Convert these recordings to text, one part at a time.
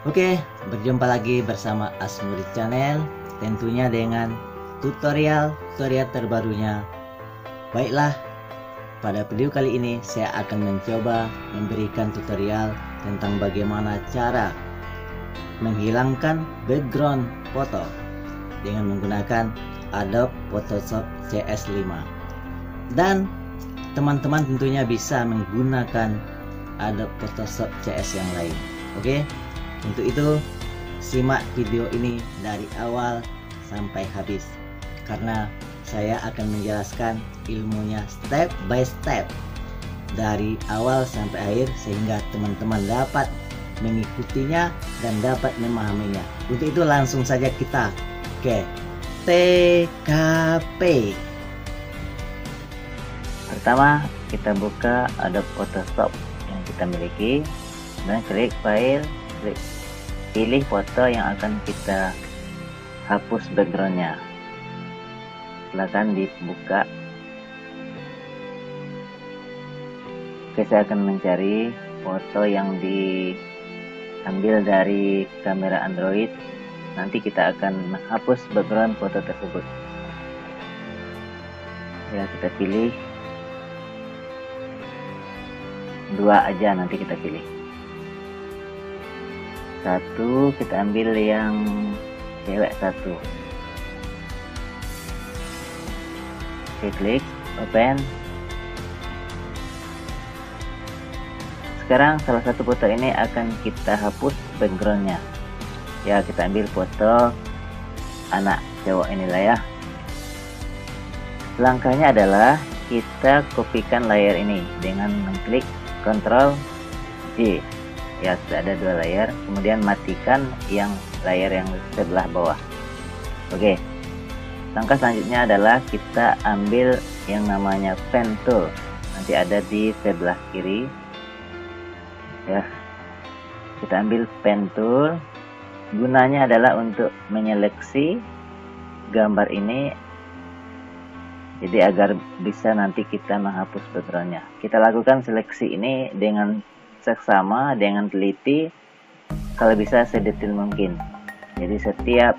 Oke, berjumpa lagi bersama Asmuri Channel, tentunya dengan tutorial terbarunya. Baiklah, pada video kali ini saya akan mencoba memberikan tutorial tentang bagaimana cara menghilangkan background foto dengan menggunakan Adobe Photoshop CS5. Dan teman-teman tentunya bisa menggunakan Adobe Photoshop CS yang lain. Oke, untuk itu simak video ini dari awal sampai habis, karena saya akan menjelaskan ilmunya step by step dari awal sampai akhir, sehingga teman-teman dapat mengikutinya dan dapat memahaminya. Untuk itu langsung saja kita ke TKP. Pertama, kita buka Adobe Photoshop yang kita miliki, dan klik file, pilih foto yang akan kita hapus backgroundnya. Silakan dibuka. Oke, saya akan mencari foto yang diambil dari kamera Android. Nanti kita akan menghapus background foto tersebut. Ya, kita pilih dua aja, nanti kita pilih satu, kita ambil yang cewek satu. Oke, klik open. Sekarang salah satu foto ini akan kita hapus backgroundnya. Ya, kita ambil foto anak cowok inilah ya. Langkahnya adalah kita kopikan layar ini dengan mengklik Ctrl J. Ya, sudah ada dua layar. Kemudian matikan yang layar yang sebelah bawah. Oke, langkah selanjutnya adalah kita ambil yang namanya pen tool. Nanti ada di sebelah kiri. Ya, kita ambil pen tool. Gunanya adalah untuk menyeleksi gambar ini, jadi agar bisa nanti kita menghapus backgroundnya. Kita lakukan seleksi ini dengan seksama, dengan teliti, kalau bisa sedetail mungkin. Jadi setiap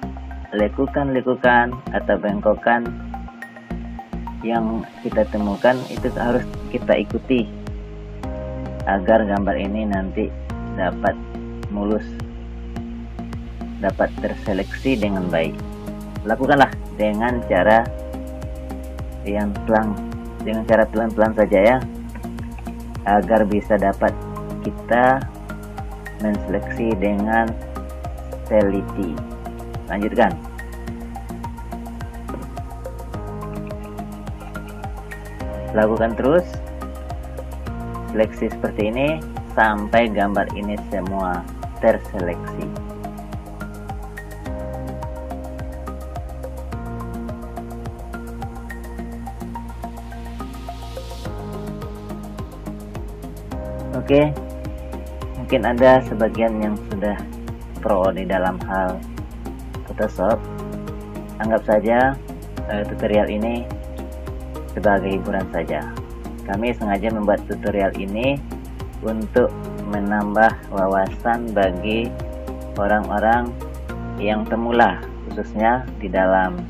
lekukan atau bengkokan yang kita temukan itu harus kita ikuti agar gambar ini nanti dapat mulus, dapat terseleksi dengan baik. Lakukanlah dengan cara yang pelan-pelan saja ya, agar bisa dapat kita menseleksi dengan teliti. Lanjutkan. Lakukan terus seleksi seperti ini sampai gambar ini semua terseleksi. Oke, mungkin ada sebagian yang sudah pro di dalam hal Photoshop. Anggap saja tutorial ini sebagai hiburan saja. Kami sengaja membuat tutorial ini untuk menambah wawasan bagi orang-orang yang pemula, khususnya di dalam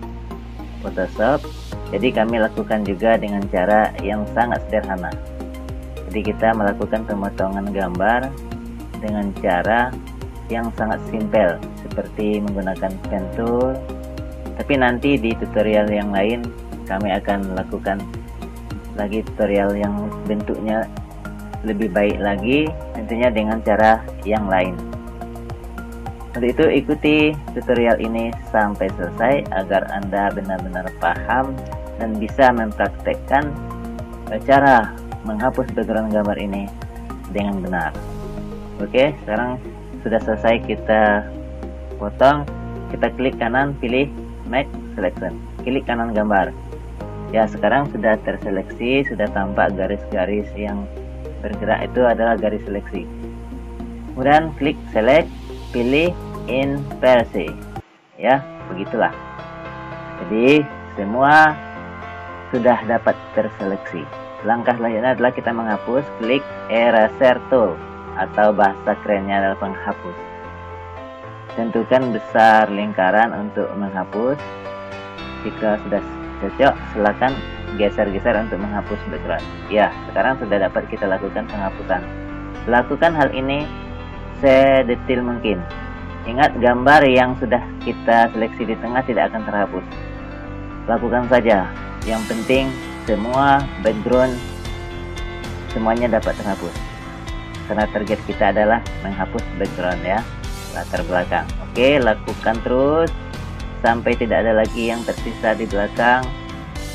Photoshop. Jadi kami lakukan juga dengan cara yang sangat sederhana. Jadi kita melakukan pemotongan gambar dengan cara yang sangat simpel, seperti menggunakan pen tool. Tapi nanti di tutorial yang lain kami akan lakukan lagi tutorial yang bentuknya lebih baik lagi, tentunya dengan cara yang lain. Untuk itu ikuti tutorial ini sampai selesai agar Anda benar-benar paham dan bisa mempraktekkan cara menghapus background gambar ini dengan benar. Oke, sekarang sudah selesai kita potong. Kita klik kanan, pilih Make Selection, klik kanan gambar. Ya, sekarang sudah terseleksi, sudah tampak garis-garis yang bergerak, itu adalah garis seleksi. Kemudian klik Select, pilih Inversi. Ya, begitulah. Jadi semua sudah dapat terseleksi. Langkah selanjutnya adalah kita menghapus, klik Eraser Tool atau bahasa kerennya adalah penghapus. tentukan besar lingkaran untuk menghapus. Jika sudah cocok, silakan geser-geser untuk menghapus background. Ya, sekarang sudah dapat kita lakukan penghapusan. Lakukan hal ini sedetail mungkin. Ingat, gambar yang sudah kita seleksi di tengah tidak akan terhapus. Lakukan saja. Yang penting semua background semuanya dapat terhapus. Karena target kita adalah menghapus background ya, latar belakang. Oke, lakukan terus sampai tidak ada lagi yang tersisa di belakang.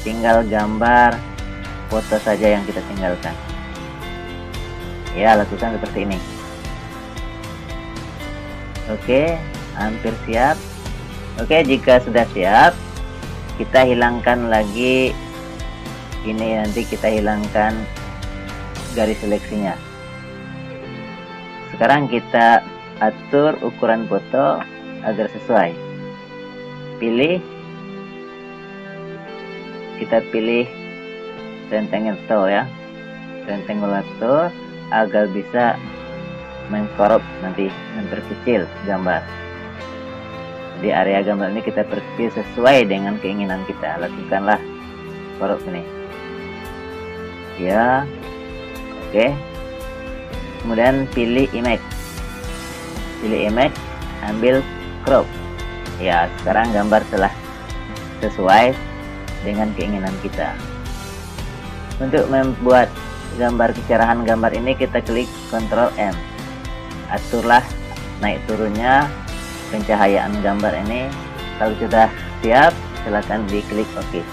Tinggal gambar foto saja yang kita tinggalkan. Ya, lakukan seperti ini. Oke, hampir siap. Oke, jika sudah siap, kita hilangkan lagi ini, nanti kita hilangkan garis seleksinya. Sekarang kita atur ukuran foto agar sesuai. Kita pilih rectangle ya, rectangle agar bisa mengcrop, nanti memperkecil gambar. Jadi area gambar ini kita perkecil sesuai dengan keinginan kita. Lakukanlah crop ini. Ya, oke. Kemudian pilih image, ambil crop. Ya, sekarang gambar telah sesuai dengan keinginan kita. Untuk membuat gambar kecerahan gambar ini, kita klik Ctrl M. Aturlah naik turunnya pencahayaan gambar ini. Kalau sudah siap, silakan diklik OK.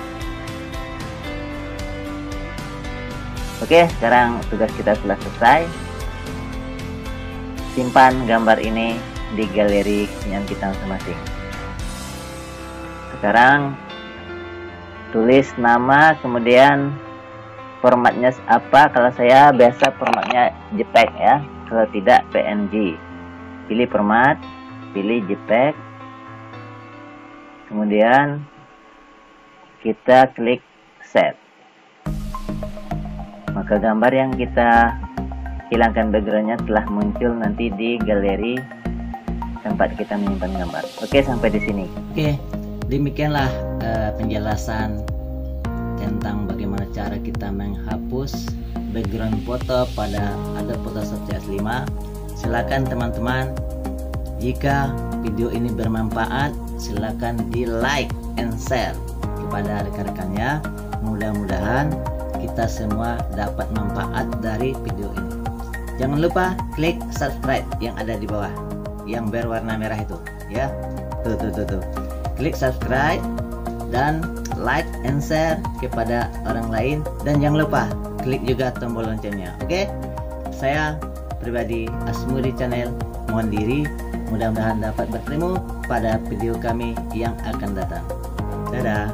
Oke, sekarang tugas kita sudah selesai. Simpan gambar ini di galeri yang kita masing-masing. Sekarang tulis nama, kemudian formatnya apa. Kalau saya biasa formatnya JPEG ya, kalau tidak PNG. Pilih format, pilih JPEG, kemudian kita klik Save. Maka gambar yang kita hilangkan backgroundnya telah muncul nanti di galeri tempat kita menyimpan gambar. Oke, sampai di sini. Oke, demikianlah penjelasan tentang bagaimana cara kita menghapus background foto pada Adobe Photoshop CS5. Silakan teman-teman, jika video ini bermanfaat, silakan di like and share kepada rekan-rekannya. Mudah-mudahan kita semua dapat manfaat dari video ini. Jangan lupa klik subscribe yang ada di bawah, yang berwarna merah itu ya. Tuh. Klik subscribe dan like and share kepada orang lain, dan jangan lupa klik juga tombol loncengnya. Oke, saya pribadi Asmudi Channel mohon diri. Mudah-mudahan dapat bertemu pada video kami yang akan datang. Dadah.